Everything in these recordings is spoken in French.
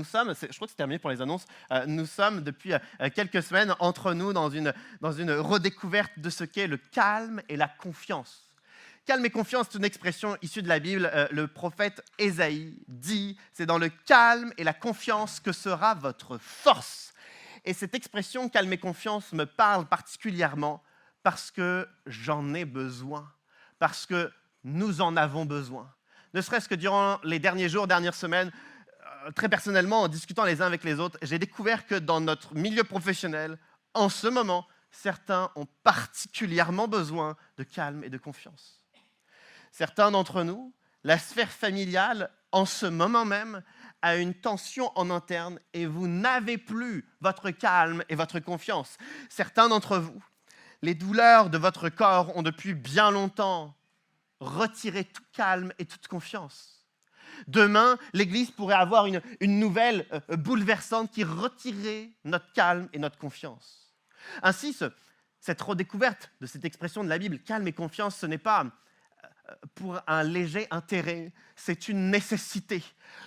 nous sommes, je crois que c'est terminé pour les annonces, nous sommes depuis quelques semaines entre nous dans une redécouverte de ce qu'est le calme et la confiance. Calme et confiance, c'est une expression issue de la Bible. Le prophète Ésaïe dit, c'est dans le calme et la confiance que sera votre force. Et cette expression calme et confiance me parle particulièrement parce que j'en ai besoin, parce que nous en avons besoin. Ne serait-ce que durant les derniers jours, dernières semaines, très personnellement, en discutant les uns avec les autres, j'ai découvert que dans notre milieu professionnel, en ce moment, certains ont particulièrement besoin de calme et de confiance. Certains d'entre nous, la sphère familiale, en ce moment même, a une tension en interne et vous n'avez plus votre calme et votre confiance. Certains d'entre vous, les douleurs de votre corps ont depuis bien longtemps retiré tout calme et toute confiance. Demain, l'Église pourrait avoir une nouvelle bouleversante qui retirerait notre calme et notre confiance. Ainsi, cette redécouverte de cette expression de la Bible, calme et confiance, ce n'est pas pour un léger intérêt, c'est une nécessité.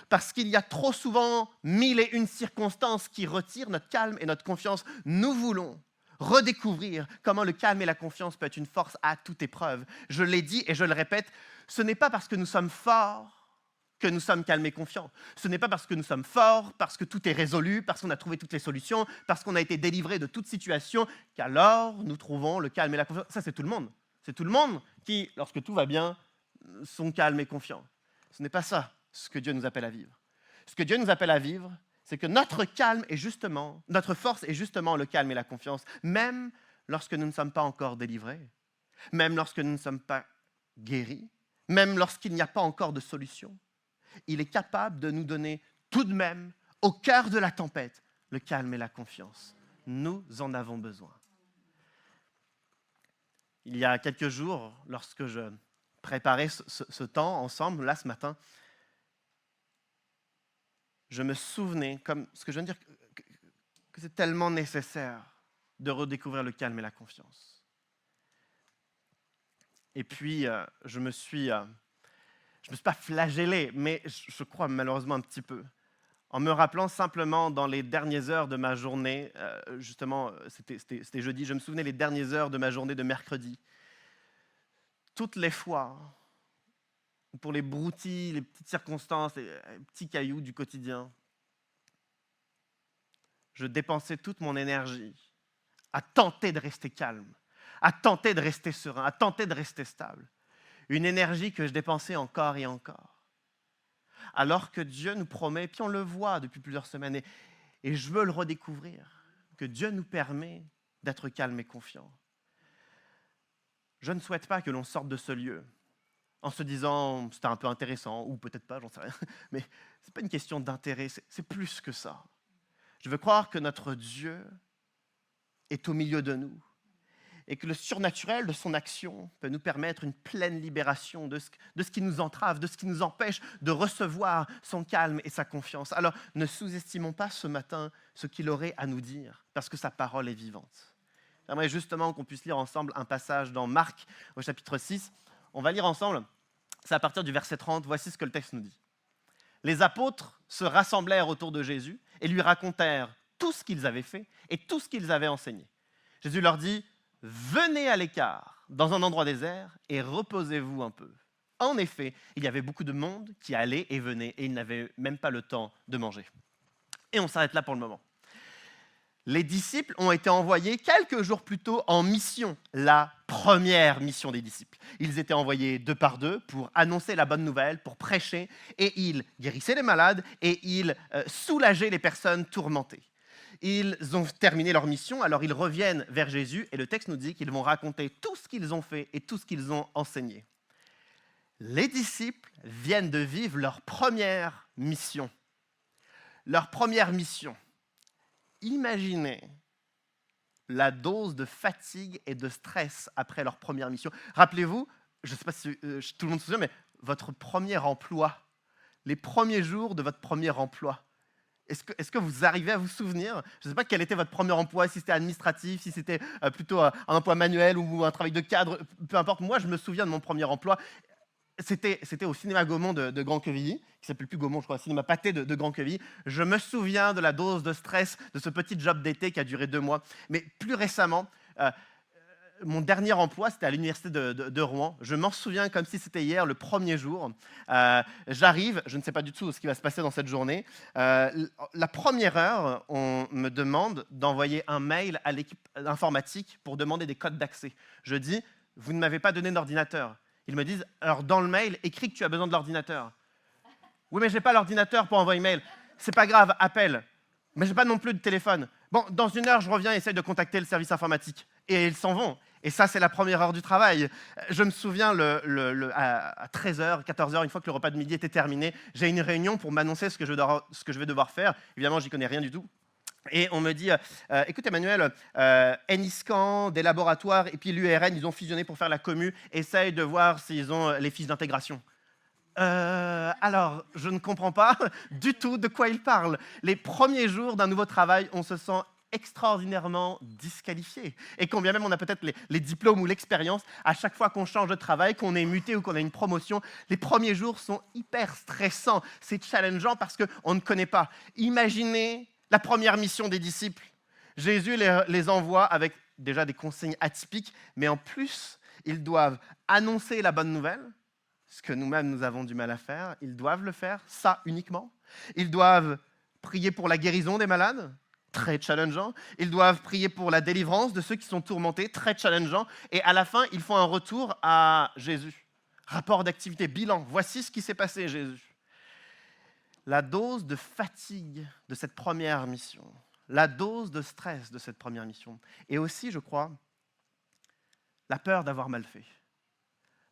Parce qu'il y a trop souvent 1001 circonstances qui retirent notre calme et notre confiance. Nous voulons redécouvrir comment le calme et la confiance peuvent être une force à toute épreuve. Je l'ai dit et je le répète, ce n'est pas parce que nous sommes forts que nous sommes calmes et confiants. Ce n'est pas parce que nous sommes forts, parce que tout est résolu, parce qu'on a trouvé toutes les solutions, parce qu'on a été délivré de toute situation, qu'alors nous trouvons le calme et la confiance. Ça, c'est tout le monde. C'est tout le monde qui, lorsque tout va bien, sont calmes et confiants. Ce n'est pas ça ce que Dieu nous appelle à vivre. Ce que Dieu nous appelle à vivre, c'est que notre calme est justement, notre force est justement le calme et la confiance, même lorsque nous ne sommes pas encore délivrés, même lorsque nous ne sommes pas guéris, même lorsqu'il n'y a pas encore de solution. Il est capable de nous donner tout de même, au cœur de la tempête, le calme et la confiance. Nous en avons besoin. Il y a quelques jours, lorsque je préparais ce temps ensemble, là ce matin, je me souvenais, comme ce que je viens de dire, que c'est tellement nécessaire de redécouvrir le calme et la confiance. Et puis, je me suis pas flagellé, mais je crois malheureusement un petit peu, en me rappelant simplement dans les dernières heures de ma journée, justement, c'était jeudi, je me souvenais les dernières heures de ma journée de mercredi, toutes les fois, pour les broutilles, les petites circonstances, les petits cailloux du quotidien, je dépensais toute mon énergie à tenter de rester calme, à tenter de rester serein, à tenter de rester stable. Une énergie que je dépensais encore et encore. Alors que Dieu nous promet, puis on le voit depuis plusieurs semaines, et je veux le redécouvrir, que Dieu nous permet d'être calme et confiant. Je ne souhaite pas que l'on sorte de ce lieu en se disant c'était un peu intéressant, ou peut-être pas, j'en sais rien, mais ce n'est pas une question d'intérêt, c'est plus que ça. Je veux croire que notre Dieu est au milieu de nous et que le surnaturel de son action peut nous permettre une pleine libération de ce qui nous entrave, de ce qui nous empêche de recevoir son calme et sa confiance. Alors, ne sous-estimons pas ce matin ce qu'il aurait à nous dire, parce que sa parole est vivante. J'aimerais justement qu'on puisse lire ensemble un passage dans Marc, au chapitre 6. On va lire ensemble, c'est à partir du verset 30, voici ce que le texte nous dit. Les apôtres se rassemblèrent autour de Jésus et lui racontèrent tout ce qu'ils avaient fait et tout ce qu'ils avaient enseigné. Jésus leur dit, « Venez à l'écart, dans un endroit désert, et reposez-vous un peu. » En effet, il y avait beaucoup de monde qui allait et venait, et ils n'avaient même pas le temps de manger. Et on s'arrête là pour le moment. Les disciples ont été envoyés quelques jours plus tôt en mission, la première mission des disciples. Ils étaient envoyés 2 par 2 pour annoncer la bonne nouvelle, pour prêcher, et ils guérissaient les malades et ils soulageaient les personnes tourmentées. Ils ont terminé leur mission, alors ils reviennent vers Jésus et le texte nous dit qu'ils vont raconter tout ce qu'ils ont fait et tout ce qu'ils ont enseigné. Les disciples viennent de vivre leur première mission. Leur première mission. Imaginez la dose de fatigue et de stress après leur première mission. Rappelez-vous, je ne sais pas si tout le monde se souvient, mais votre premier emploi, les premiers jours de votre premier emploi, est-ce que vous arrivez à vous souvenir? Je ne sais pas quel était votre premier emploi, si c'était administratif, si c'était plutôt un emploi manuel ou un travail de cadre, peu importe. Moi, je me souviens de mon premier emploi. C'était au cinéma Gaumont de Grand-Quevilly, qui s'appelle plus Gaumont, je crois, cinéma Pathé de Grand-Quevilly. Je me souviens de la dose de stress de ce petit job d'été qui a duré 2 mois. Mais plus récemment, mon dernier emploi, c'était à l'université de Rouen. Je m'en souviens comme si c'était hier, le premier jour. J'arrive, je ne sais pas du tout ce qui va se passer dans cette journée. La première heure, on me demande d'envoyer un mail à l'équipe informatique pour demander des codes d'accès. Je dis, vous ne m'avez pas donné d'ordinateur. Ils me disent, alors dans le mail, écris que tu as besoin de l'ordinateur. Oui, mais je n'ai pas l'ordinateur pour envoyer un mail. C'est pas grave, appelle. Mais je n'ai pas non plus de téléphone. Bon, dans 1 heure, je reviens et essaye de contacter le service informatique. Et ils s'en vont. Et ça, c'est la première heure du travail. Je me souviens, à 13h, 14h, une fois que le repas de midi était terminé, j'ai une réunion pour m'annoncer ce que je vais devoir faire. Évidemment, j'y connais rien du tout. Et on me dit, écoute Emmanuel, Niscan, des laboratoires et puis l'URN, ils ont fusionné pour faire la commu. Essaye de voir s'ils ont les fiches d'intégration. Alors, je ne comprends pas du tout de quoi il parle. Les premiers jours d'un nouveau travail, on se sent extraordinairement disqualifié. Et quand bien même on a peut-être les diplômes ou l'expérience, à chaque fois qu'on change de travail, qu'on est muté ou qu'on a une promotion, les premiers jours sont hyper stressants. C'est challengeant parce qu'on ne connaît pas. Imaginez la première mission des disciples. Jésus les envoie avec déjà des consignes atypiques, mais en plus, ils doivent annoncer la bonne nouvelle, ce que nous-mêmes nous avons du mal à faire. Ils doivent le faire, ça uniquement. Ils doivent prier pour la guérison des malades, très challengeant. Ils doivent prier pour la délivrance de ceux qui sont tourmentés, très challengeant. Et à la fin, ils font un retour à Jésus. Rapport d'activité, bilan. Voici ce qui s'est passé, Jésus. La dose de fatigue de cette première mission, la dose de stress de cette première mission, et aussi, je crois, la peur d'avoir mal fait.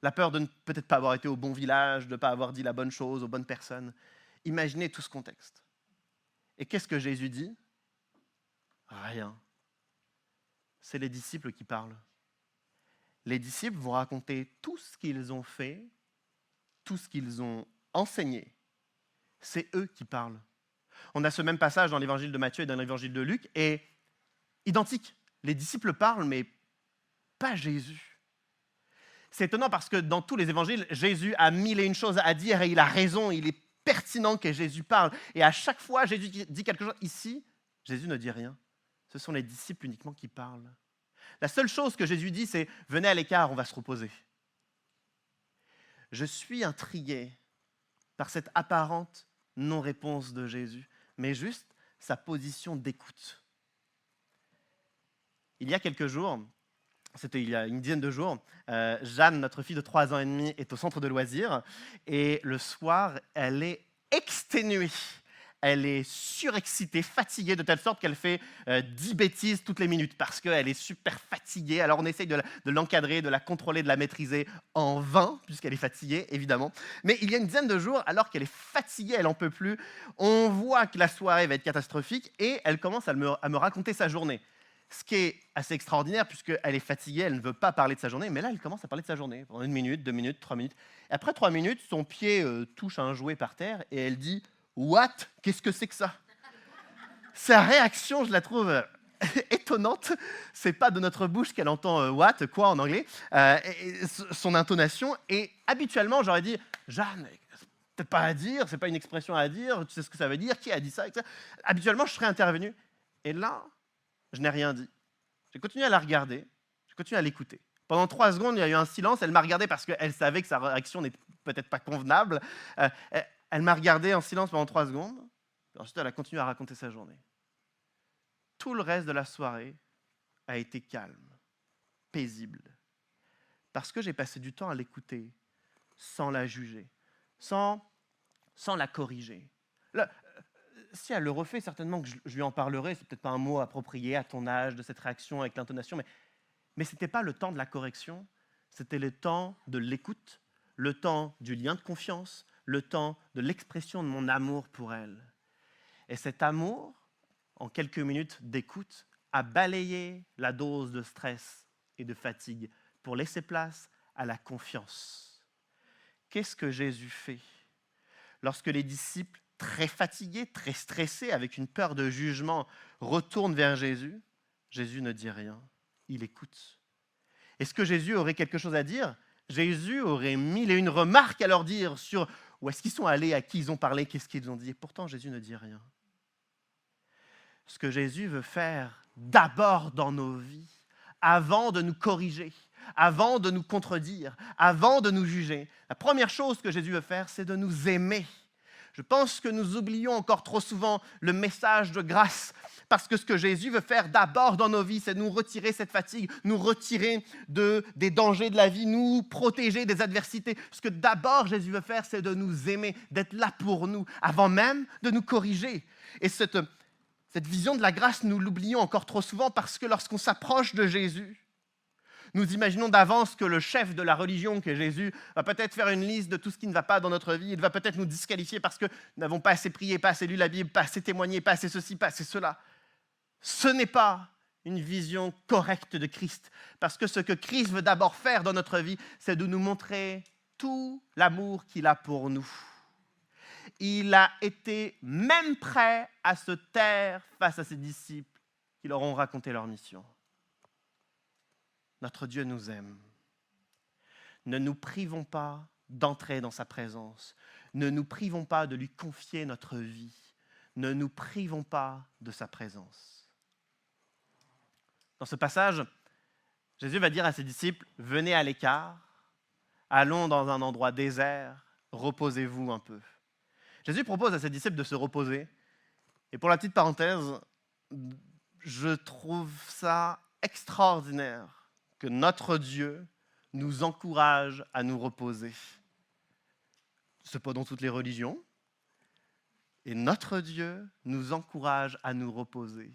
La peur de ne peut-être pas avoir été au bon village, de ne pas avoir dit la bonne chose aux bonnes personnes. Imaginez tout ce contexte. Et qu'est-ce que Jésus dit ? Rien. C'est les disciples qui parlent. Les disciples vont raconter tout ce qu'ils ont fait, tout ce qu'ils ont enseigné. C'est eux qui parlent. On a ce même passage dans l'évangile de Matthieu et dans l'évangile de Luc, et identique. Les disciples parlent, mais pas Jésus. C'est étonnant parce que dans tous les évangiles, Jésus a 1001 choses à dire et il a raison, il est pertinent que Jésus parle. Et à chaque fois, Jésus dit quelque chose. Ici, Jésus ne dit rien. Ce sont les disciples uniquement qui parlent. La seule chose que Jésus dit, c'est « Venez à l'écart, on va se reposer ». Je suis intrigué par cette apparente non-réponse de Jésus, mais juste sa position d'écoute. Il y a quelques jours, c'était il y a une dizaine de jours, Jeanne, notre fille de 3 ans et demi, est au centre de loisirs et le soir, elle est exténuée. Elle est surexcitée, fatiguée, de telle sorte qu'elle fait 10 bêtises toutes les minutes parce qu'elle est super fatiguée. Alors on essaye de l'encadrer, de la contrôler, de la maîtriser en vain, puisqu'elle est fatiguée, évidemment. Mais il y a une dizaine de jours, alors qu'elle est fatiguée, elle n'en peut plus, on voit que la soirée va être catastrophique et elle commence à me raconter sa journée. Ce qui est assez extraordinaire, puisqu'elle est fatiguée, elle ne veut pas parler de sa journée, mais là, elle commence à parler de sa journée pendant 1 minute, 2 minutes, 3 minutes. Et après 3 minutes, son pied touche un jouet par terre et elle dit « What ? Qu'est-ce que c'est que ça ?» Sa réaction, je la trouve étonnante. C'est pas de notre bouche qu'elle entend what, quoi en anglais. Son intonation. Et habituellement, j'aurais dit Jeanne, c'est peut-être pas à dire, c'est pas une expression à dire, tu sais ce que ça veut dire, qui a dit ça, etc. Habituellement, je serais intervenu. Et là, je n'ai rien dit. J'ai continué à la regarder, j'ai continué à l'écouter. Pendant 3 secondes, il y a eu un silence. Elle m'a regardé parce qu'elle savait que sa réaction n'était peut-être pas convenable. Elle m'a regardé en silence pendant 3 secondes. Ensuite, elle a continué à raconter sa journée. Tout le reste de la soirée a été calme, paisible. Parce que j'ai passé du temps à l'écouter, sans la juger, sans la corriger. Si elle le refait, certainement que je lui en parlerai. C'est peut-être pas un mot approprié à ton âge, de cette réaction avec l'intonation, mais ce n'était pas le temps de la correction, c'était le temps de l'écoute, le temps du lien de confiance, le temps de l'expression de mon amour pour elle. Et cet amour, en quelques minutes d'écoute, a balayé la dose de stress et de fatigue pour laisser place à la confiance. Qu'est-ce que Jésus fait lorsque les disciples, très fatigués, très stressés, avec une peur de jugement, retournent vers Jésus? Jésus ne dit rien, il écoute. Est-ce que Jésus aurait quelque chose à dire? Jésus aurait mille et une remarques à leur dire sur où est-ce qu'ils sont allés, à qui ils ont parlé, qu'est-ce qu'ils ont dit. Et pourtant, Jésus ne dit rien. Ce que Jésus veut faire d'abord dans nos vies, avant de nous corriger, avant de nous contredire, avant de nous juger, la première chose que Jésus veut faire, c'est de nous aimer. Je pense que nous oublions encore trop souvent le message de grâce, parce que ce que Jésus veut faire d'abord dans nos vies, c'est nous retirer cette fatigue, nous retirer des dangers de la vie, nous protéger des adversités. Ce que d'abord Jésus veut faire, c'est de nous aimer, d'être là pour nous, avant même de nous corriger. Et cette vision de la grâce, nous l'oublions encore trop souvent, parce que lorsqu'on s'approche de Jésus, nous imaginons d'avance que le chef de la religion, qui est Jésus, va peut-être faire une liste de tout ce qui ne va pas dans notre vie. Il va peut-être nous disqualifier parce que nous n'avons pas assez prié, pas assez lu la Bible, pas assez témoigné, pas assez ceci, pas assez cela. Ce n'est pas une vision correcte de Christ. Parce que ce que Christ veut d'abord faire dans notre vie, c'est de nous montrer tout l'amour qu'il a pour nous. Il a été même prêt à se taire face à ses disciples qui leur ont raconté leur mission. Notre Dieu nous aime. Ne nous privons pas d'entrer dans sa présence. Ne nous privons pas de lui confier notre vie. Ne nous privons pas de sa présence. Dans ce passage, Jésus va dire à ses disciples, « Venez à l'écart, allons dans un endroit désert, reposez-vous un peu. » Jésus propose à ses disciples de se reposer. Et pour la petite parenthèse, je trouve ça extraordinaire que notre Dieu nous encourage à nous reposer. Ce n'est pas dans toutes les religions. Et notre Dieu nous encourage à nous reposer.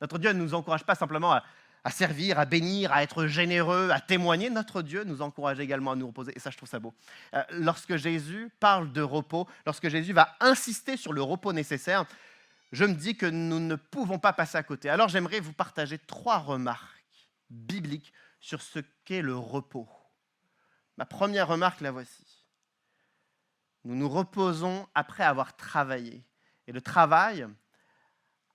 Notre Dieu ne nous encourage pas simplement à servir, à bénir, à être généreux, à témoigner. Notre Dieu nous encourage également à nous reposer. Et ça, je trouve ça beau. Lorsque Jésus parle de repos, lorsque Jésus va insister sur le repos nécessaire, je me dis que nous ne pouvons pas passer à côté. Alors, j'aimerais vous partager 3 remarques bibliques sur ce qu'est le repos. Ma première remarque, la voici. Nous nous reposons après avoir travaillé. Et le travail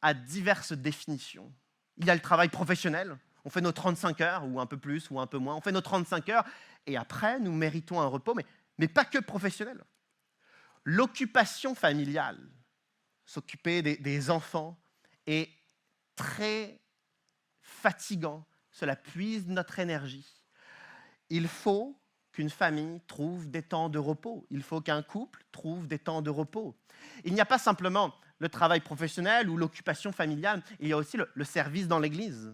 a diverses définitions. Il y a le travail professionnel. On fait nos 35 heures, ou un peu plus, ou un peu moins. On fait nos 35 heures, et après, nous méritons un repos, mais pas que professionnel. L'occupation familiale, s'occuper des enfants, est très fatigant. Cela puise notre énergie. Il faut qu'une famille trouve des temps de repos. Il faut qu'un couple trouve des temps de repos. Il n'y a pas simplement le travail professionnel ou l'occupation familiale, il y a aussi le service dans l'Église.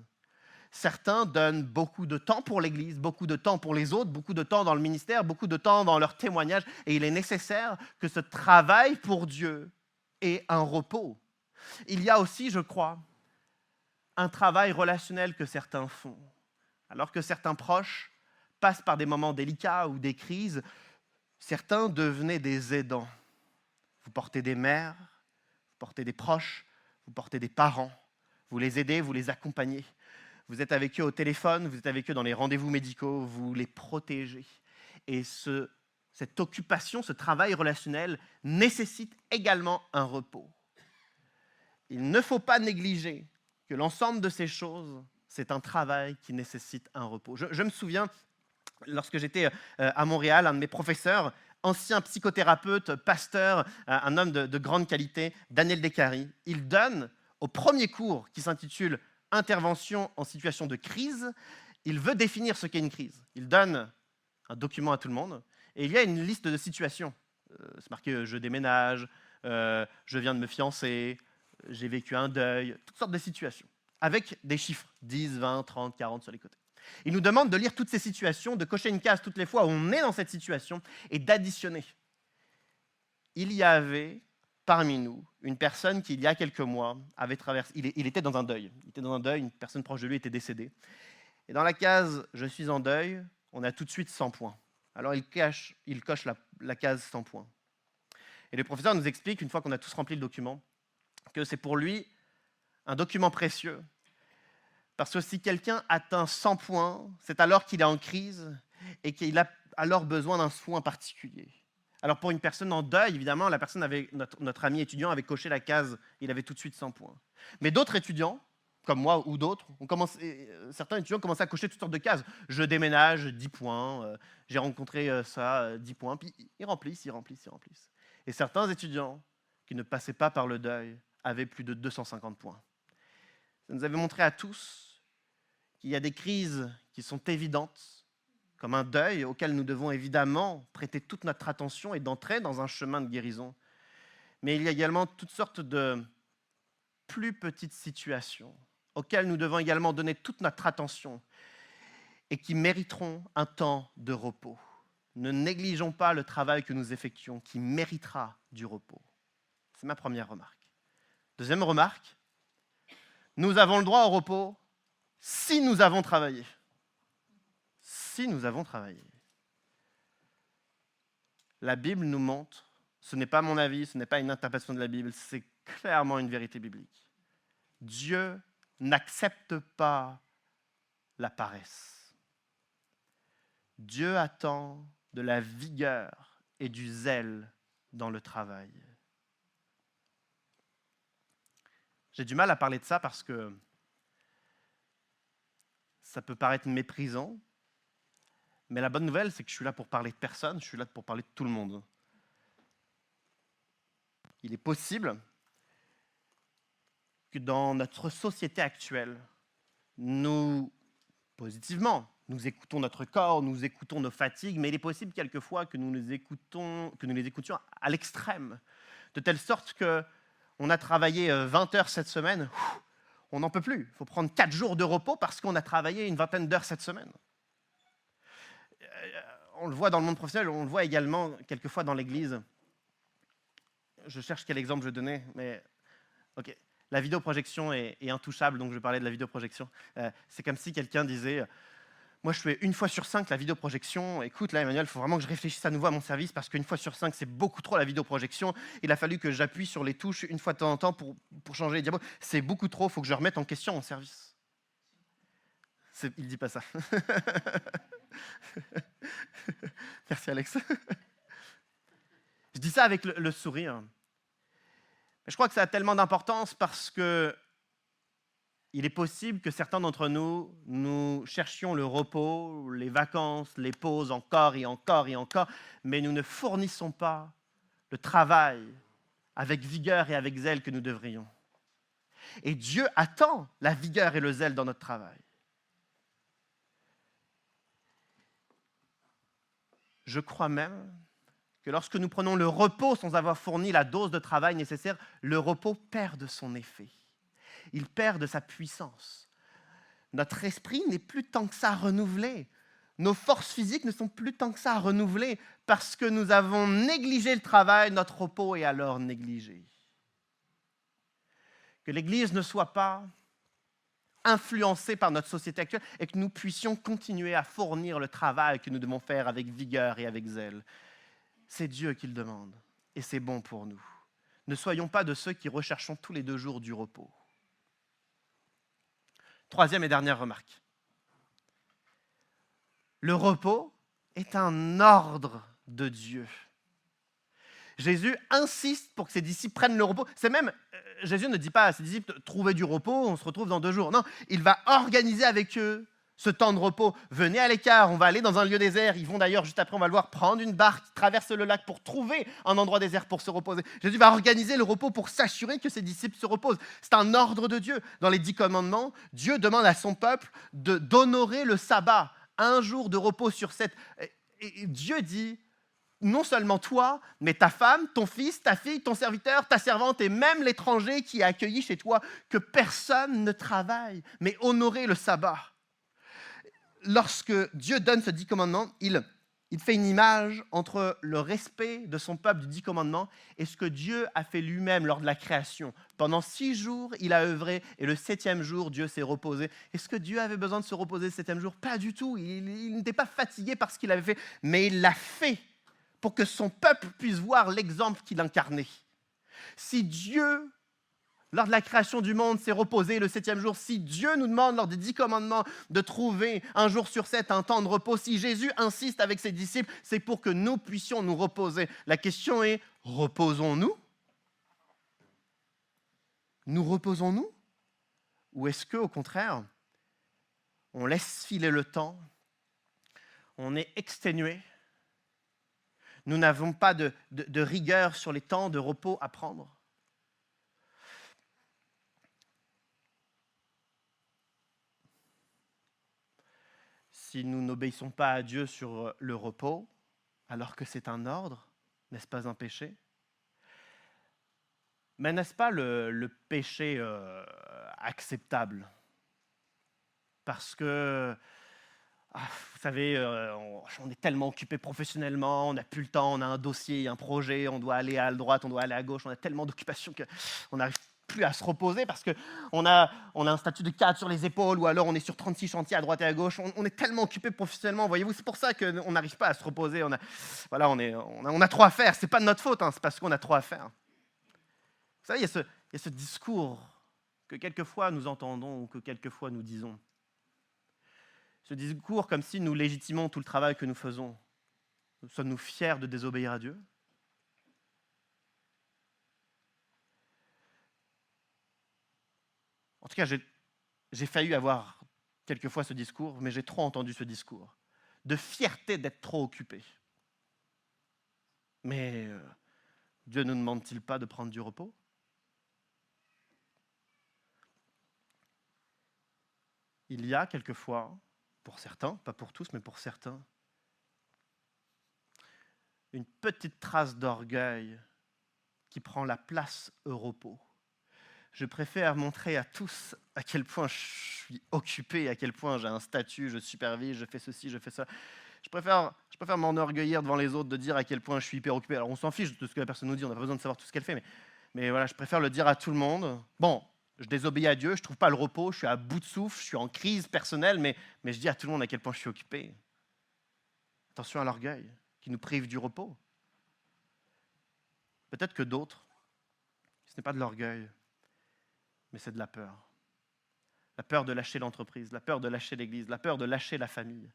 Certains donnent beaucoup de temps pour l'Église, beaucoup de temps pour les autres, beaucoup de temps dans le ministère, beaucoup de temps dans leur témoignage, et il est nécessaire que ce travail pour Dieu ait un repos. Il y a aussi, je crois, un travail relationnel que certains font. Alors que certains proches passent par des moments délicats ou des crises, certains devenaient des aidants. Vous portez des mères, vous portez des proches, vous portez des parents, vous les aidez, vous les accompagnez. Vous êtes avec eux au téléphone, vous êtes avec eux dans les rendez-vous médicaux, vous les protégez. Et cette occupation, ce travail relationnel nécessite également un repos. Il ne faut pas négliger que l'ensemble de ces choses, c'est un travail qui nécessite un repos. Je me souviens, lorsque j'étais à Montréal, un de mes professeurs, ancien psychothérapeute, pasteur, un homme de grande qualité, Daniel Descaries, il donne au premier cours qui s'intitule « Intervention en situation de crise », il veut définir ce qu'est une crise. Il donne un document à tout le monde et il y a une liste de situations. C'est marqué « je déménage »,« je viens de me fiancer », j'ai vécu un deuil, toutes sortes de situations, avec des chiffres, 10, 20, 30, 40 sur les côtés. Il nous demande de lire toutes ces situations, de cocher une case toutes les fois où on est dans cette situation et d'additionner. Il y avait parmi nous une personne qui, il y a quelques mois, avait traversé, il était dans un deuil. Il était dans un deuil, une personne proche de lui était décédée. Et dans la case « je suis en deuil », on a tout de suite 100 points. Alors il coche la case 100 points. Et le professeur nous explique, une fois qu'on a tous rempli le document, que c'est pour lui un document précieux. Parce que si quelqu'un atteint 100 points, c'est alors qu'il est en crise et qu'il a alors besoin d'un soin particulier. Alors pour une personne en deuil, évidemment, notre ami étudiant avait coché la case, il avait tout de suite 100 points. Mais d'autres étudiants comme moi ou d'autres, certains étudiants commençaient à cocher toutes sortes de cases. Je déménage, 10 points, j'ai rencontré ça, 10 points, puis ils remplissent. Et certains étudiants qui ne passaient pas par le deuil avaient plus de 250 points. Ça nous avait montré à tous qu'il y a des crises qui sont évidentes, comme un deuil auquel nous devons évidemment prêter toute notre attention et d'entrer dans un chemin de guérison. Mais il y a également toutes sortes de plus petites situations auxquelles nous devons également donner toute notre attention et qui mériteront un temps de repos. Ne négligeons pas le travail que nous effectuons qui méritera du repos. C'est ma première remarque. Deuxième remarque, nous avons le droit au repos si nous avons travaillé. Si nous avons travaillé. La Bible nous montre, ce n'est pas mon avis, ce n'est pas une interprétation de la Bible, c'est clairement une vérité biblique. Dieu n'accepte pas la paresse. Dieu attend de la vigueur et du zèle dans le travail. J'ai du mal à parler de ça parce que ça peut paraître méprisant, mais la bonne nouvelle, c'est que je suis là pour parler de personne, je suis là pour parler de tout le monde. Il est possible que dans notre société actuelle, positivement, nous écoutons notre corps, nous écoutons nos fatigues, mais il est possible quelquefois que nous les écoutions à l'extrême, de telle sorte qu'on a travaillé 20 heures cette semaine, on n'en peut plus. Il faut prendre 4 jours de repos parce qu'on a travaillé une vingtaine d'heures cette semaine. On le voit dans le monde professionnel, on le voit également quelquefois dans l'Église. Je cherche quel exemple je donnais, mais ok. La vidéoprojection est intouchable, donc je vais parler de la vidéoprojection. C'est comme si quelqu'un disait moi je fais 1 fois sur 5 la vidéoprojection, écoute là Emmanuel, il faut vraiment que je réfléchisse à nouveau à mon service parce qu'1 fois sur 5 c'est beaucoup trop la vidéoprojection, il a fallu que j'appuie sur les touches 1 fois de temps en temps pour changer les diapos, c'est beaucoup trop, il faut que je remette en question mon service. Il ne dit pas ça. Merci Alex. Je dis ça avec le sourire. Mais je crois que ça a tellement d'importance parce que il est possible que certains d'entre nous, nous cherchions le repos, les vacances, les pauses encore et encore et encore, mais nous ne fournissons pas le travail avec vigueur et avec zèle que nous devrions. Et Dieu attend la vigueur et le zèle dans notre travail. Je crois même que lorsque nous prenons le repos sans avoir fourni la dose de travail nécessaire, le repos perd de son effet. Il perd de sa puissance. Notre esprit n'est plus tant que ça renouvelé. Nos forces physiques ne sont plus tant que ça renouvelées parce que nous avons négligé le travail, notre repos est alors négligé. Que l'Église ne soit pas influencée par notre société actuelle et que nous puissions continuer à fournir le travail que nous devons faire avec vigueur et avec zèle. C'est Dieu qui le demande et c'est bon pour nous. Ne soyons pas de ceux qui recherchons tous les 2 jours du repos. Troisième et dernière remarque. Le repos est un ordre de Dieu. Jésus insiste pour que ses disciples prennent le repos. C'est même, Jésus ne dit pas à ses disciples, trouvez du repos, on se retrouve dans 2 jours. Non, il va organiser avec eux ce temps de repos. Venez à l'écart, on va aller dans un lieu désert. Ils vont d'ailleurs, juste après, on va le voir, prendre une barque, traverser le lac pour trouver un endroit désert pour se reposer. Jésus va organiser le repos pour s'assurer que ses disciples se reposent. C'est un ordre de Dieu. Dans les 10 commandements, Dieu demande à son peuple d'honorer le sabbat, 1 jour de repos sur 7. Et Dieu dit, non seulement toi, mais ta femme, ton fils, ta fille, ton serviteur, ta servante et même l'étranger qui est accueilli chez toi, que personne ne travaille, mais honorer le sabbat. Lorsque Dieu donne ce 10 commandements, il fait une image entre le respect de son peuple du 10 commandements et ce que Dieu a fait lui-même lors de la création. Pendant 6 jours, il a œuvré et le 7e jour, Dieu s'est reposé. Est-ce que Dieu avait besoin de se reposer le 7e jour? Pas du tout. Il n'était pas fatigué par ce qu'il avait fait, mais il l'a fait pour que son peuple puisse voir l'exemple qu'il incarnait. Si Dieu, lors de la création du monde, s'est reposé le 7e jour, si Dieu nous demande lors des 10 commandements de trouver 1 jour sur 7 un temps de repos, si Jésus insiste avec ses disciples, c'est pour que nous puissions nous reposer. La question est, reposons-nous? Nous reposons-nous? Ou est-ce qu'au contraire, on laisse filer le temps, on est exténué, nous n'avons pas de rigueur sur les temps de repos à prendre? Si nous n'obéissons pas à Dieu sur le repos, alors que c'est un ordre, n'est-ce pas un péché? Mais n'est-ce pas le péché acceptable? Parce que, vous savez, on est tellement occupé professionnellement, on n'a plus le temps, on a un dossier, un projet, on doit aller à droite, on doit aller à gauche, on a tellement d'occupations qu'on n'arrive plus à se reposer parce qu'on a un statut de cadre sur les épaules ou alors on est sur 36 chantiers à droite et à gauche. On est tellement occupé professionnellement, voyez-vous, c'est pour ça qu'on n'arrive pas à se reposer. On a trop à faire, c'est pas de notre faute, hein, c'est parce qu'on a trop à faire. Vous savez, il y a ce discours que quelquefois nous entendons ou que quelquefois nous disons. Ce discours comme si nous légitimons tout le travail que nous faisons. Sommes-nous fiers de désobéir à Dieu? En tout cas, j'ai failli avoir quelquefois ce discours, mais j'ai trop entendu ce discours de fierté d'être trop occupé. Mais Dieu ne nous demande-t-il pas de prendre du repos? Il y a quelquefois, pour certains, pas pour tous, mais pour certains, une petite trace d'orgueil qui prend la place au repos. Je préfère montrer à tous à quel point je suis occupé, à quel point j'ai un statut, je supervise, je fais ceci, je fais ça. Je préfère m'enorgueillir devant les autres de dire à quel point je suis hyper occupé. Alors on s'en fiche de ce que la personne nous dit, on n'a pas besoin de savoir tout ce qu'elle fait, mais voilà, je préfère le dire à tout le monde. Bon, je désobéis à Dieu, je ne trouve pas le repos, je suis à bout de souffle, je suis en crise personnelle, mais je dis à tout le monde à quel point je suis occupé. Attention à l'orgueil qui nous prive du repos. Peut-être que d'autres, ce n'est pas de l'orgueil, mais c'est de la peur. La peur de lâcher l'entreprise, la peur de lâcher l'église, la peur de lâcher la famille.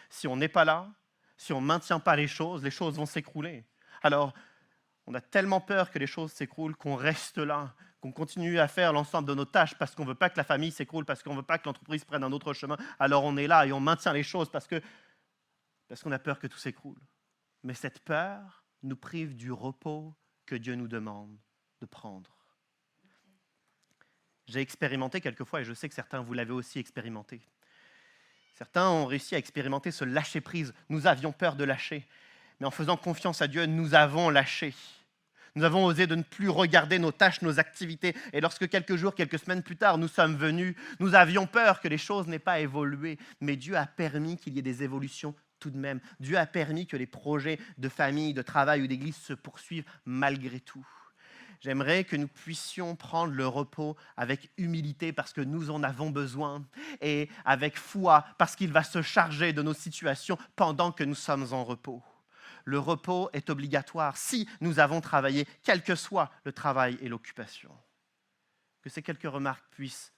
Si on n'est pas là, si on ne maintient pas les choses vont s'écrouler. Alors, on a tellement peur que les choses s'écroulent qu'on reste là, qu'on continue à faire l'ensemble de nos tâches parce qu'on ne veut pas que la famille s'écroule, parce qu'on ne veut pas que l'entreprise prenne un autre chemin. Alors on est là et on maintient les choses parce qu'on a peur que tout s'écroule. Mais cette peur nous prive du repos que Dieu nous demande de prendre. J'ai expérimenté quelquefois, et je sais que certains, vous l'avez aussi expérimenté. Certains ont réussi à expérimenter ce lâcher-prise. Nous avions peur de lâcher, mais en faisant confiance à Dieu, nous avons lâché. Nous avons osé de ne plus regarder nos tâches, nos activités. Et lorsque quelques jours, quelques semaines plus tard, nous sommes venus, nous avions peur que les choses n'aient pas évolué. Mais Dieu a permis qu'il y ait des évolutions tout de même. Dieu a permis que les projets de famille, de travail ou d'église se poursuivent malgré tout. J'aimerais que nous puissions prendre le repos avec humilité parce que nous en avons besoin et avec foi parce qu'il va se charger de nos situations pendant que nous sommes en repos. Le repos est obligatoire si nous avons travaillé, quel que soit le travail et l'occupation. Que ces quelques remarques puissent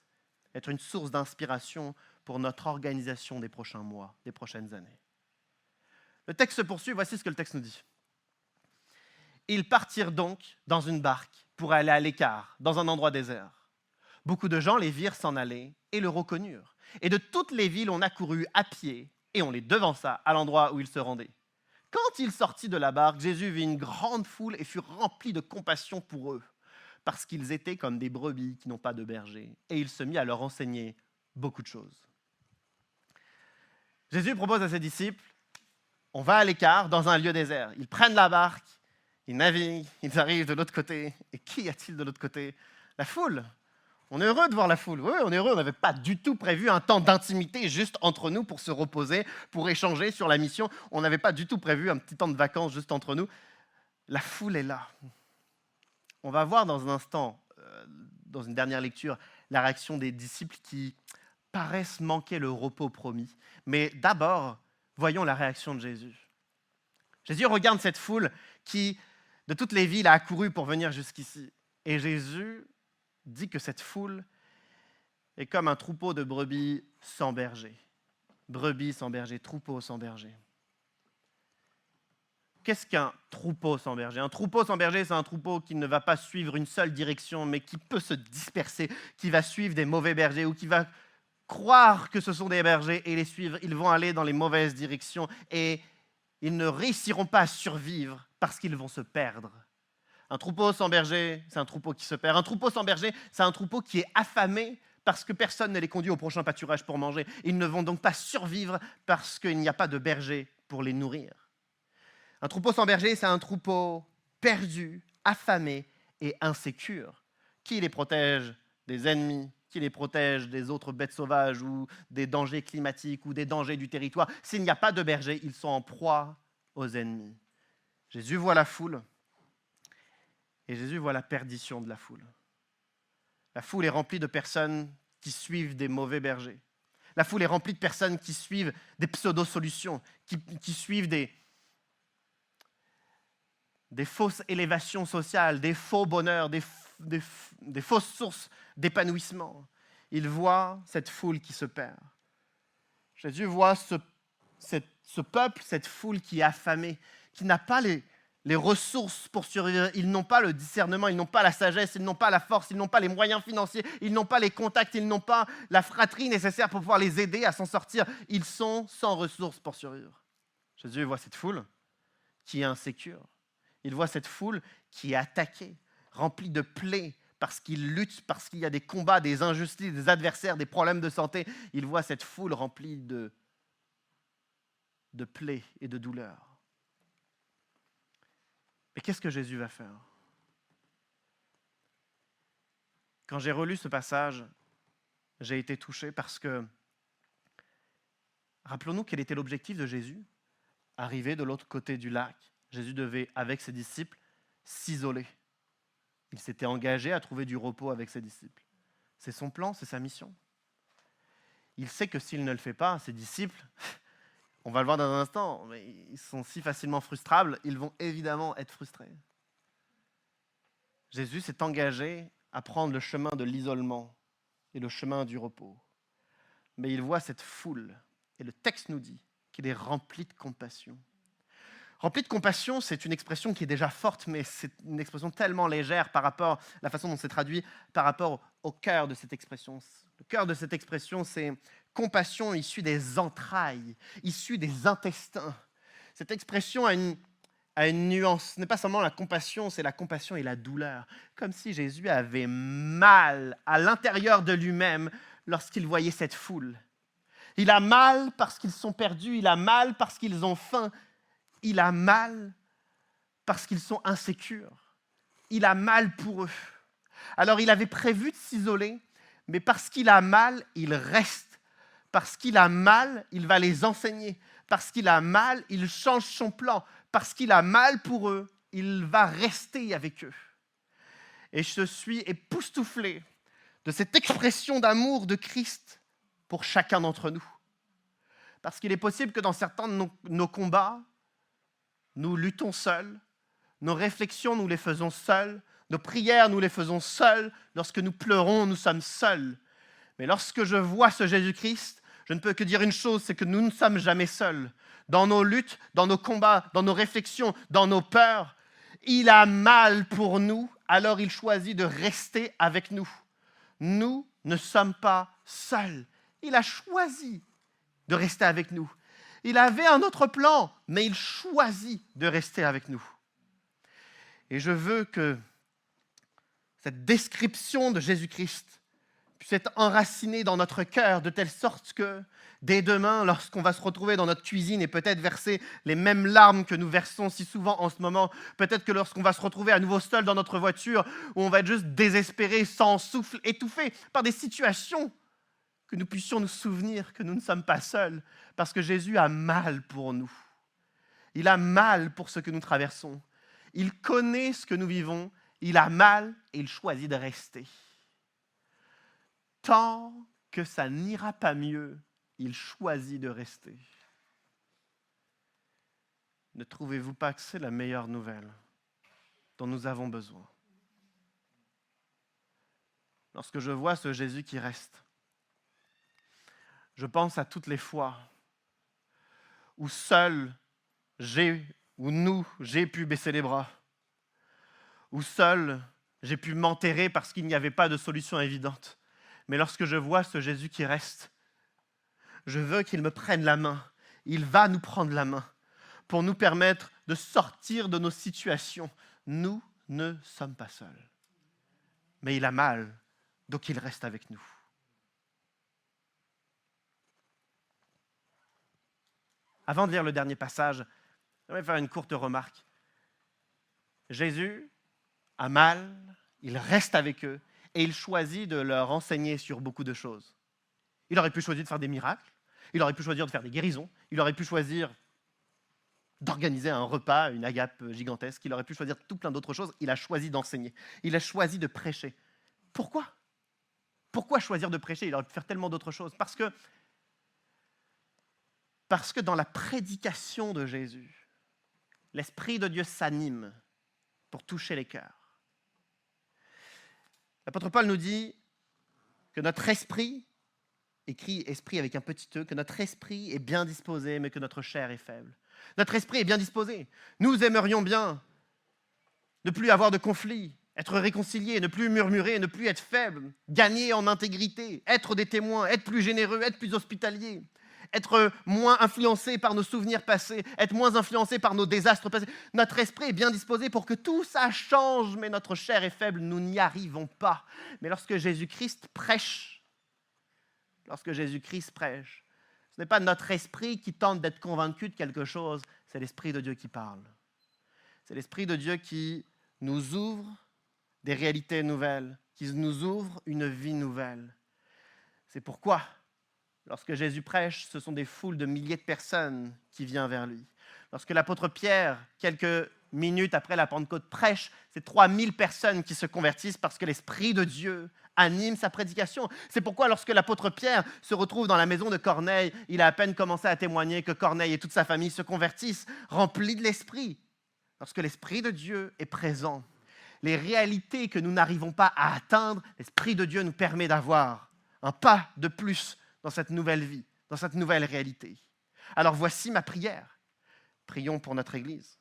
être une source d'inspiration pour notre organisation des prochains mois, des prochaines années. Le texte se poursuit, voici ce que le texte nous dit. Ils partirent donc dans une barque pour aller à l'écart, dans un endroit désert. Beaucoup de gens les virent s'en aller et le reconnurent. Et de toutes les villes, on accourut à pied et on les devança à l'endroit où ils se rendaient. Quand il sortit de la barque, Jésus vit une grande foule et fut rempli de compassion pour eux, parce qu'ils étaient comme des brebis qui n'ont pas de berger. Et il se mit à leur enseigner beaucoup de choses. Jésus propose à ses disciples, on va à l'écart dans un lieu désert. Ils prennent la barque, ils naviguent, ils arrivent de l'autre côté. Et qui y a-t-il de l'autre côté? La foule. On est heureux de voir la foule. Oui, on est heureux. On n'avait pas du tout prévu un temps d'intimité juste entre nous pour se reposer, pour échanger sur la mission. On n'avait pas du tout prévu un petit temps de vacances juste entre nous. La foule est là. On va voir dans un instant, dans une dernière lecture, la réaction des disciples qui paraissent manquer le repos promis. Mais d'abord, voyons la réaction de Jésus. Jésus regarde cette foule qui, de toutes les villes, a accouru pour venir jusqu'ici. Et Jésus dit que cette foule est comme un troupeau de brebis sans berger. Brebis sans berger, troupeau sans berger. Qu'est-ce qu'un troupeau sans berger? Un troupeau sans berger, c'est un troupeau qui ne va pas suivre une seule direction, mais qui peut se disperser, qui va suivre des mauvais bergers ou qui va croire que ce sont des bergers et les suivre. Ils vont aller dans les mauvaises directions et ils ne réussiront pas à survivre parce qu'ils vont se perdre. Un troupeau sans berger, c'est un troupeau qui se perd. Un troupeau sans berger, c'est un troupeau qui est affamé parce que personne ne les conduit au prochain pâturage pour manger. Ils ne vont donc pas survivre parce qu'il n'y a pas de berger pour les nourrir. Un troupeau sans berger, c'est un troupeau perdu, affamé et insécure. Qui les protège des ennemis? Qui les protège des autres bêtes sauvages ou des dangers climatiques ou des dangers du territoire? S'il n'y a pas de berger, ils sont en proie aux ennemis. Jésus voit la foule et Jésus voit la perdition de la foule. La foule est remplie de personnes qui suivent des mauvais bergers. La foule est remplie de personnes qui suivent des pseudo-solutions, qui suivent des fausses élévations sociales, des faux bonheurs, des fausses sources d'épanouissement. Il voit cette foule qui se perd. Jésus voit ce peuple, cette foule qui est affamée, qui n'a pas les ressources pour survivre. Ils n'ont pas le discernement, ils n'ont pas la sagesse, ils n'ont pas la force, ils n'ont pas les moyens financiers, ils n'ont pas les contacts, ils n'ont pas la fratrie nécessaire pour pouvoir les aider à s'en sortir. Ils sont sans ressources pour survivre. Jésus voit cette foule qui est insécure. Il voit cette foule qui est attaquée, remplie de plaies, parce qu'ils luttent, parce qu'il y a des combats, des injustices, des adversaires, des problèmes de santé. Il voit cette foule remplie de plaies et de douleurs. Mais qu'est-ce que Jésus va faire? Quand j'ai relu ce passage, j'ai été touché parce que, rappelons-nous quel était l'objectif de Jésus. Arrivé de l'autre côté du lac, Jésus devait, avec ses disciples, s'isoler. Il s'était engagé à trouver du repos avec ses disciples. C'est son plan, c'est sa mission. Il sait que s'il ne le fait pas, ses disciples, on va le voir dans un instant, mais ils sont si facilement frustrables, ils vont évidemment être frustrés. Jésus s'est engagé à prendre le chemin de l'isolement et le chemin du repos. Mais il voit cette foule, et le texte nous dit qu'il est rempli de compassion. Rempli de compassion, c'est une expression qui est déjà forte, mais c'est une expression tellement légère par rapport à la façon dont c'est traduit, par rapport au cœur de cette expression. Le cœur de cette expression, c'est compassion issue des entrailles, issue des intestins. Cette expression a une nuance. Ce n'est pas seulement la compassion, c'est la compassion et la douleur. Comme si Jésus avait mal à l'intérieur de lui-même lorsqu'il voyait cette foule. Il a mal parce qu'ils sont perdus, il a mal parce qu'ils ont faim, il a mal parce qu'ils sont insécures. Il a mal pour eux. Alors il avait prévu de s'isoler, mais parce qu'il a mal, il reste. Parce qu'il a mal, il va les enseigner. Parce qu'il a mal, il change son plan. Parce qu'il a mal pour eux, il va rester avec eux. Et je suis époustouflé de cette expression d'amour de Christ pour chacun d'entre nous. Parce qu'il est possible que dans certains de nos combats, nous luttons seuls, nos réflexions, nous les faisons seuls, nos prières, nous les faisons seuls, lorsque nous pleurons, nous sommes seuls. Mais lorsque je vois ce Jésus-Christ, je ne peux que dire une chose, c'est que nous ne sommes jamais seuls. Dans nos luttes, dans nos combats, dans nos réflexions, dans nos peurs, il a mal pour nous, alors il choisit de rester avec nous. Nous ne sommes pas seuls. Il a choisi de rester avec nous. Il avait un autre plan, mais il choisit de rester avec nous. Et je veux que cette description de Jésus-Christ puisse être enracinée dans notre cœur, de telle sorte que, dès demain, lorsqu'on va se retrouver dans notre cuisine et peut-être verser les mêmes larmes que nous versons si souvent en ce moment, peut-être que lorsqu'on va se retrouver à nouveau seul dans notre voiture, où on va être juste désespéré, sans souffle, étouffé par des situations, que nous puissions nous souvenir que nous ne sommes pas seuls, parce que Jésus a mal pour nous. Il a mal pour ce que nous traversons. Il connaît ce que nous vivons, il a mal et il choisit de rester. Tant que ça n'ira pas mieux, il choisit de rester. Ne trouvez-vous pas que c'est la meilleure nouvelle dont nous avons besoin? Lorsque je vois ce Jésus qui reste, je pense à toutes les fois où seul j'ai où j'ai pu baisser les bras, où seul, j'ai pu m'enterrer parce qu'il n'y avait pas de solution évidente. Mais lorsque je vois ce Jésus qui reste, je veux qu'il me prenne la main. Il va nous prendre la main pour nous permettre de sortir de nos situations. Nous ne sommes pas seuls. Mais il a mal, donc il reste avec nous. Avant de lire le dernier passage, j'aimerais faire une courte remarque. Jésus a mal, il reste avec eux et il choisit de leur enseigner sur beaucoup de choses. Il aurait pu choisir de faire des miracles, il aurait pu choisir de faire des guérisons, il aurait pu choisir d'organiser un repas, une agape gigantesque, il aurait pu choisir tout plein d'autres choses. Il a choisi d'enseigner, il a choisi de prêcher. Pourquoi ? Pourquoi choisir de prêcher ? Il aurait pu faire tellement d'autres choses. Parce que dans la prédication de Jésus, l'Esprit de Dieu s'anime pour toucher les cœurs. L'apôtre Paul nous dit que notre esprit, écrit esprit avec un petit e, que notre esprit est bien disposé, mais que notre chair est faible. Notre esprit est bien disposé. Nous aimerions bien ne plus avoir de conflits, être réconciliés, ne plus murmurer, ne plus être faibles, gagner en intégrité, être des témoins, être plus généreux, être plus hospitaliers, être moins influencés par nos souvenirs passés, être moins influencés par nos désastres passés. Notre esprit est bien disposé pour que tout ça change, mais notre chair est faible, nous n'y arrivons pas. Mais lorsque Jésus-Christ prêche, ce n'est pas notre esprit qui tente d'être convaincu de quelque chose, c'est l'Esprit de Dieu qui parle. C'est l'Esprit de Dieu qui nous ouvre des réalités nouvelles, qui nous ouvre une vie nouvelle. C'est pourquoi, lorsque Jésus prêche, ce sont des foules de milliers de personnes qui viennent vers lui. Lorsque l'apôtre Pierre, quelques minutes après la Pentecôte, prêche, c'est 3000 personnes qui se convertissent parce que l'Esprit de Dieu anime sa prédication. C'est pourquoi lorsque l'apôtre Pierre se retrouve dans la maison de Corneille, il a à peine commencé à témoigner que Corneille et toute sa famille se convertissent, remplis de l'Esprit. Lorsque l'Esprit de Dieu est présent, les réalités que nous n'arrivons pas à atteindre, l'Esprit de Dieu nous permet d'avoir un pas de plus dans cette nouvelle vie, dans cette nouvelle réalité. Alors voici ma prière. Prions pour notre Église,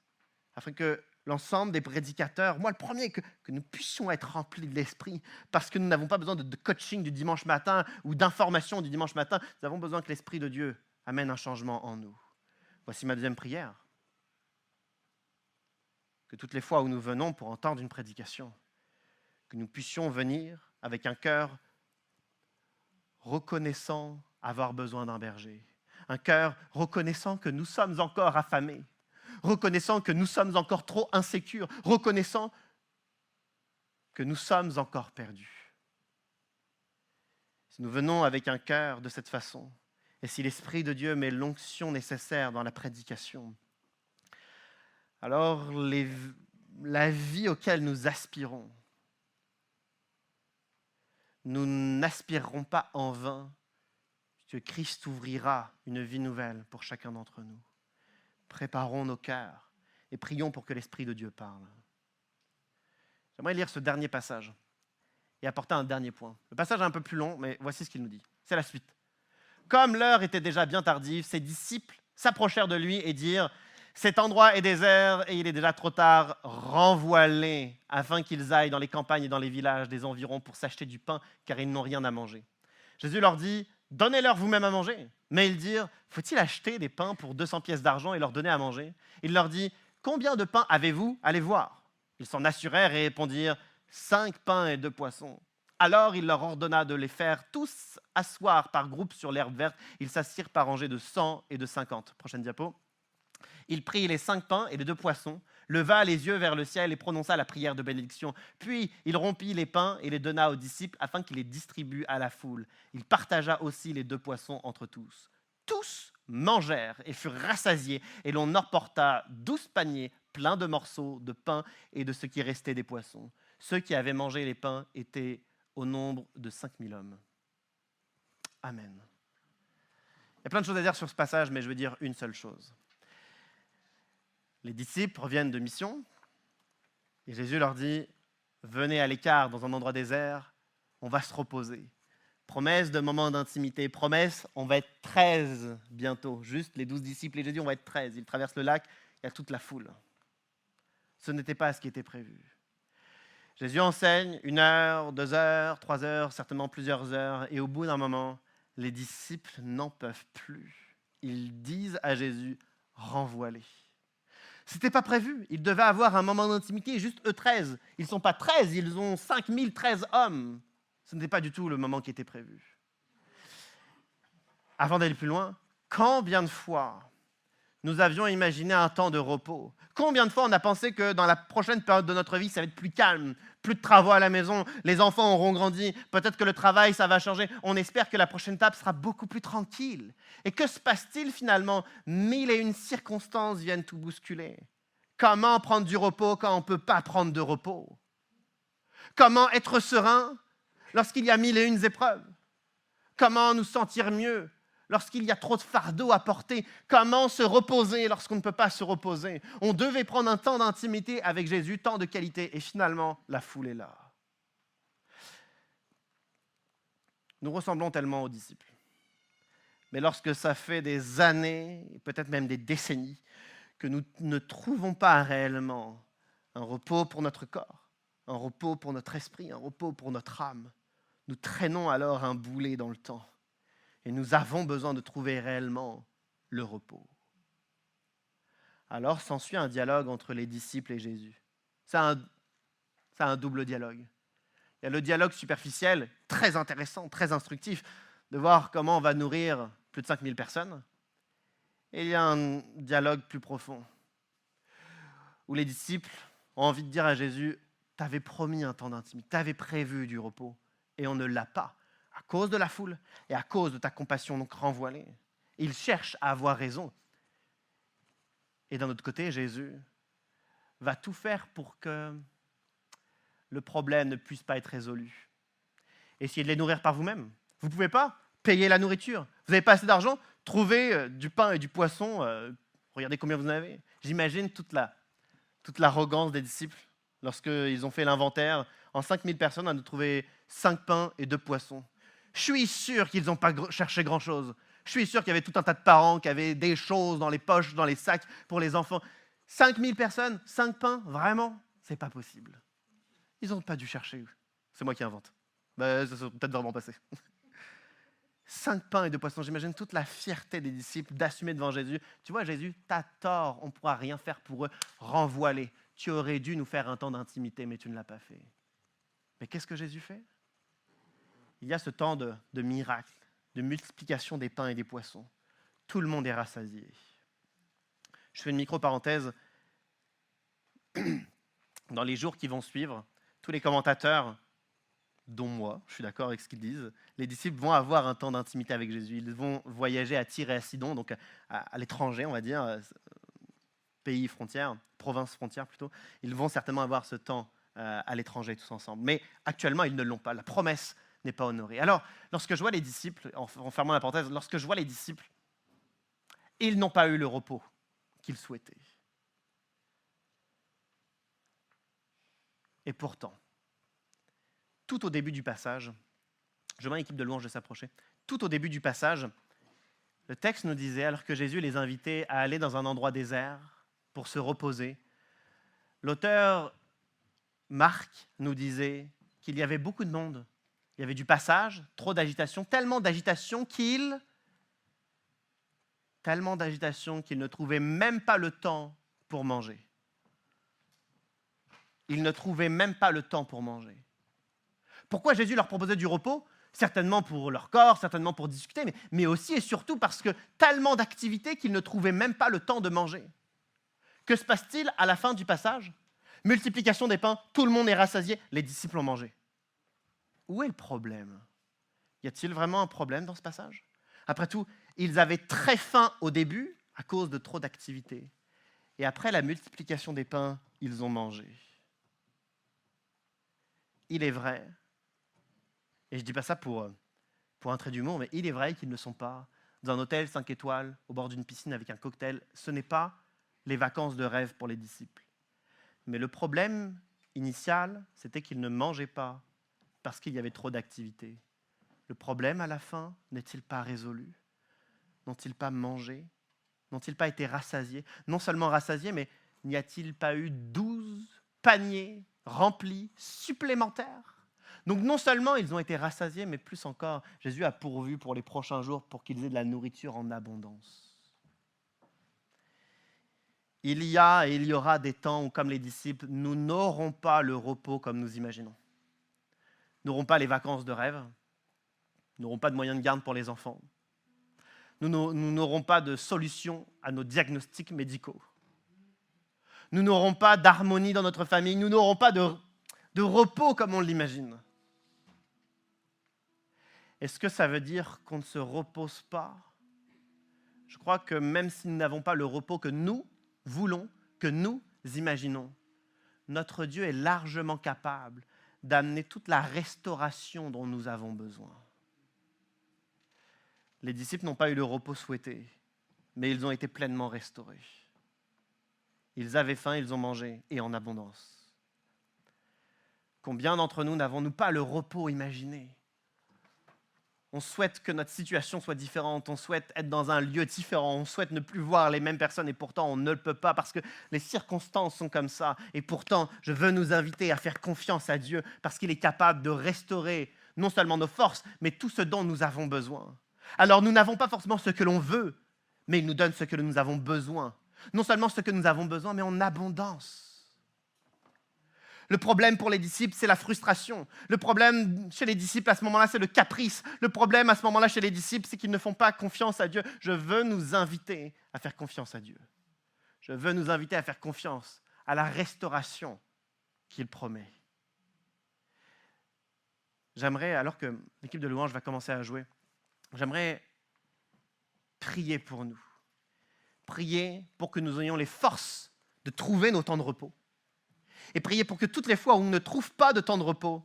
afin que l'ensemble des prédicateurs, moi le premier, que nous puissions être remplis de l'Esprit, parce que nous n'avons pas besoin de coaching du dimanche matin ou d'information du dimanche matin, nous avons besoin que l'Esprit de Dieu amène un changement en nous. Voici ma deuxième prière. Que toutes les fois où nous venons pour entendre une prédication, que nous puissions venir avec un cœur reconnaissant avoir besoin d'un berger, un cœur reconnaissant que nous sommes encore affamés, reconnaissant que nous sommes encore trop insécures, reconnaissant que nous sommes encore perdus. Si nous venons avec un cœur de cette façon, et si l'Esprit de Dieu met l'onction nécessaire dans la prédication, alors la vie auquel nous aspirons, nous n'aspirerons pas en vain, puisque Christ ouvrira une vie nouvelle pour chacun d'entre nous. Préparons nos cœurs et prions pour que l'Esprit de Dieu parle. J'aimerais lire ce dernier passage et apporter un dernier point. Le passage est un peu plus long, mais voici ce qu'il nous dit. C'est la suite. Comme l'heure était déjà bien tardive, ses disciples s'approchèrent de lui et dirent « Cet endroit est désert et il est déjà trop tard, renvoie-les afin qu'ils aillent dans les campagnes et dans les villages des environs pour s'acheter du pain, car ils n'ont rien à manger. » Jésus leur dit « Donnez-leur vous-même à manger. » Mais ils dirent « Faut-il acheter des pains pour 200 pièces d'argent et leur donner à manger ?» Il leur dit « Combien de pains avez-vous ? Allez voir. » Ils s'en assurèrent et répondirent « 5 pains et 2 poissons. » Alors il leur ordonna de les faire tous asseoir par groupe sur l'herbe verte. Ils s'assirent par rangées de 100 et de 50. Prochaine diapo. Il prit les 5 pains et les 2 poissons, leva les yeux vers le ciel et prononça la prière de bénédiction. Puis il rompit les pains et les donna aux disciples afin qu'ils les distribuent à la foule. Il partagea aussi les 2 poissons entre tous. Tous mangèrent et furent rassasiés, et l'on emporta 12 paniers pleins de morceaux de pain et de ce qui restait des poissons. Ceux qui avaient mangé les pains étaient au nombre de 5000 hommes. Amen. Il y a plein de choses à dire sur ce passage, mais je veux dire une seule chose. Les disciples reviennent de mission et Jésus leur dit « Venez à l'écart dans un endroit désert, on va se reposer. » Promesse de moment d'intimité, promesse, on va être 13 bientôt. Juste les 12 disciples et Jésus, on va être 13. Ils traversent le lac, il y a toute la foule. Ce n'était pas ce qui était prévu. Jésus enseigne 1 heure, 2 heures, 3 heures, certainement plusieurs heures, et au bout d'un moment, les disciples n'en peuvent plus. Ils disent à Jésus, renvoie-les. Ce n'était pas prévu, ils devaient avoir un moment d'intimité, juste eux 13. Ils ne sont pas 13, ils ont 5013 hommes. Ce n'était pas du tout le moment qui était prévu. Avant d'aller plus loin, combien de fois nous avions imaginé un temps de repos? Combien de fois on a pensé que dans la prochaine période de notre vie, ça va être plus calme, plus de travaux à la maison, les enfants auront grandi, peut-être que le travail, ça va changer. On espère que la prochaine étape sera beaucoup plus tranquille. Et que se passe-t-il finalement? 1001 circonstances viennent tout bousculer. Comment prendre du repos quand on ne peut pas prendre de repos? Comment être serein lorsqu'il y a 1001 épreuves? Comment nous sentir mieux lorsqu'il y a trop de fardeaux à porter? Comment se reposer lorsqu'on ne peut pas se reposer? On devait prendre un temps d'intimité avec Jésus, temps de qualité, et finalement, la foule est là. Nous ressemblons tellement aux disciples. Mais lorsque ça fait des années, peut-être même des décennies, que nous ne trouvons pas réellement un repos pour notre corps, un repos pour notre esprit, un repos pour notre âme, nous traînons alors un boulet dans le temps. Et nous avons besoin de trouver réellement le repos. Alors s'ensuit un dialogue entre les disciples et Jésus. C'est un double dialogue. Il y a le dialogue superficiel, très intéressant, très instructif, de voir comment on va nourrir plus de 5000 personnes. Et il y a un dialogue plus profond, où les disciples ont envie de dire à Jésus, tu avais promis un temps d'intimité, tu avais prévu du repos, et on ne l'a pas. À cause de la foule et à cause de ta compassion, donc renvoie-les. Ils cherchent à avoir raison. Et d'un autre côté, Jésus va tout faire pour que le problème ne puisse pas être résolu. Essayez de les nourrir par vous-même. Vous ne pouvez pas payer la nourriture. Vous n'avez pas assez d'argent, trouvez du pain et du poisson. Regardez combien vous en avez. J'imagine toute l'arrogance des disciples lorsqu'ils ont fait l'inventaire. En 5000 personnes, on a trouvé 5 pains et 2 poissons. Je suis sûr qu'ils n'ont pas cherché grand-chose. Je suis sûr qu'il y avait tout un tas de parents qui avaient des choses dans les poches, dans les sacs pour les enfants. 5000 personnes, 5 pains, vraiment, c'est pas possible. Ils n'ont pas dû chercher. C'est moi qui invente. Ça s'est peut-être vraiment passé. 5 pains et 2 poissons, j'imagine toute la fierté des disciples d'assumer devant Jésus. Tu vois, Jésus, t'as tort, on ne pourra rien faire pour eux. Renvoie-les. Tu aurais dû nous faire un temps d'intimité, mais tu ne l'as pas fait. Mais qu'est-ce que Jésus fait? Il y a ce temps de miracle, de multiplication des pains et des poissons. Tout le monde est rassasié. Je fais une micro-parenthèse. Dans les jours qui vont suivre, tous les commentateurs, dont moi, je suis d'accord avec ce qu'ils disent, les disciples vont avoir un temps d'intimité avec Jésus. Ils vont voyager à Tyr et à Sidon, donc à l'étranger, on va dire, pays frontière, province frontière plutôt. Ils vont certainement avoir ce temps à l'étranger tous ensemble. Mais actuellement, ils ne l'ont pas. La promesse n'est pas honorée. Alors, lorsque je vois les disciples, en fermant la parenthèse, lorsque je vois les disciples, ils n'ont pas eu le repos qu'ils souhaitaient. Et pourtant, tout au début du passage, je vois l'équipe de louange de s'approcher, tout au début du passage, le texte nous disait, alors que Jésus les invitait à aller dans un endroit désert pour se reposer, l'auteur Marc nous disait qu'il y avait beaucoup de monde. Il y avait du passage, trop d'agitation, tellement d'agitation qu'ils ne trouvaient même pas le temps pour manger. Ils ne trouvaient même pas le temps pour manger. Pourquoi Jésus leur proposait du repos? Certainement pour leur corps, certainement pour discuter, mais aussi et surtout parce que tellement d'activités qu'ils ne trouvaient même pas le temps de manger. Que se passe-t-il à la fin du passage? Multiplication des pains, tout le monde est rassasié, les disciples ont mangé. Où est le problème? Y a-t-il vraiment un problème dans ce passage? Après tout, ils avaient très faim au début à cause de trop d'activités. Et après la multiplication des pains, ils ont mangé. Il est vrai, et je ne dis pas ça pour un trait d'humour, mais il est vrai qu'ils ne sont pas dans un hôtel 5 étoiles au bord d'une piscine avec un cocktail. Ce n'est pas les vacances de rêve pour les disciples. Mais le problème initial, c'était qu'ils ne mangeaient pas parce qu'il y avait trop d'activités. Le problème à la fin n'est-il pas résolu? N'ont-ils pas mangé? N'ont-ils pas été rassasiés? Non seulement rassasiés, mais n'y a-t-il pas eu 12 paniers remplis supplémentaires? Donc non seulement ils ont été rassasiés, mais plus encore, Jésus a pourvu pour les prochains jours pour qu'ils aient de la nourriture en abondance. Il y a et il y aura des temps où, comme les disciples, nous n'aurons pas le repos comme nous imaginons. Nous n'aurons pas les vacances de rêve, nous n'aurons pas de moyens de garde pour les enfants, nous n'aurons pas de solution à nos diagnostics médicaux. Nous n'aurons pas d'harmonie dans notre famille, nous n'aurons pas de repos comme on l'imagine. Est-ce que ça veut dire qu'on ne se repose pas? Je crois que même si nous n'avons pas le repos que nous voulons, que nous imaginons, notre Dieu est largement capable d'amener toute la restauration dont nous avons besoin. Les disciples n'ont pas eu le repos souhaité, mais ils ont été pleinement restaurés. Ils avaient faim, ils ont mangé, et en abondance. Combien d'entre nous n'avons-nous pas le repos imaginé? On souhaite que notre situation soit différente, on souhaite être dans un lieu différent, on souhaite ne plus voir les mêmes personnes et pourtant on ne le peut pas parce que les circonstances sont comme ça. Et pourtant, je veux nous inviter à faire confiance à Dieu parce qu'il est capable de restaurer non seulement nos forces, mais tout ce dont nous avons besoin. Alors nous n'avons pas forcément ce que l'on veut, mais il nous donne ce que nous avons besoin. Non seulement ce que nous avons besoin, mais en abondance. Le problème pour les disciples, c'est la frustration. Le problème chez les disciples à ce moment-là, c'est le caprice. Le problème à ce moment-là chez les disciples, c'est qu'ils ne font pas confiance à Dieu. Je veux nous inviter à faire confiance à Dieu. Je veux nous inviter à faire confiance à la restauration qu'il promet. J'aimerais, alors que l'équipe de louange va commencer à jouer, j'aimerais prier pour nous. Prier pour que nous ayons les forces de trouver nos temps de repos. Et prier pour que toutes les fois où on ne trouve pas de temps de repos,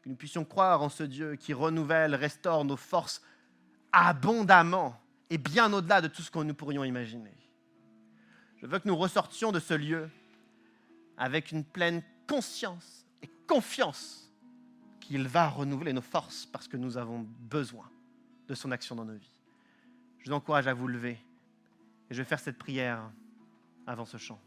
que nous puissions croire en ce Dieu qui renouvelle, restaure nos forces abondamment et bien au-delà de tout ce que nous pourrions imaginer. Je veux que nous ressortions de ce lieu avec une pleine conscience et confiance qu'il va renouveler nos forces parce que nous avons besoin de son action dans nos vies. Je vous encourage à vous lever et je vais faire cette prière avant ce chant.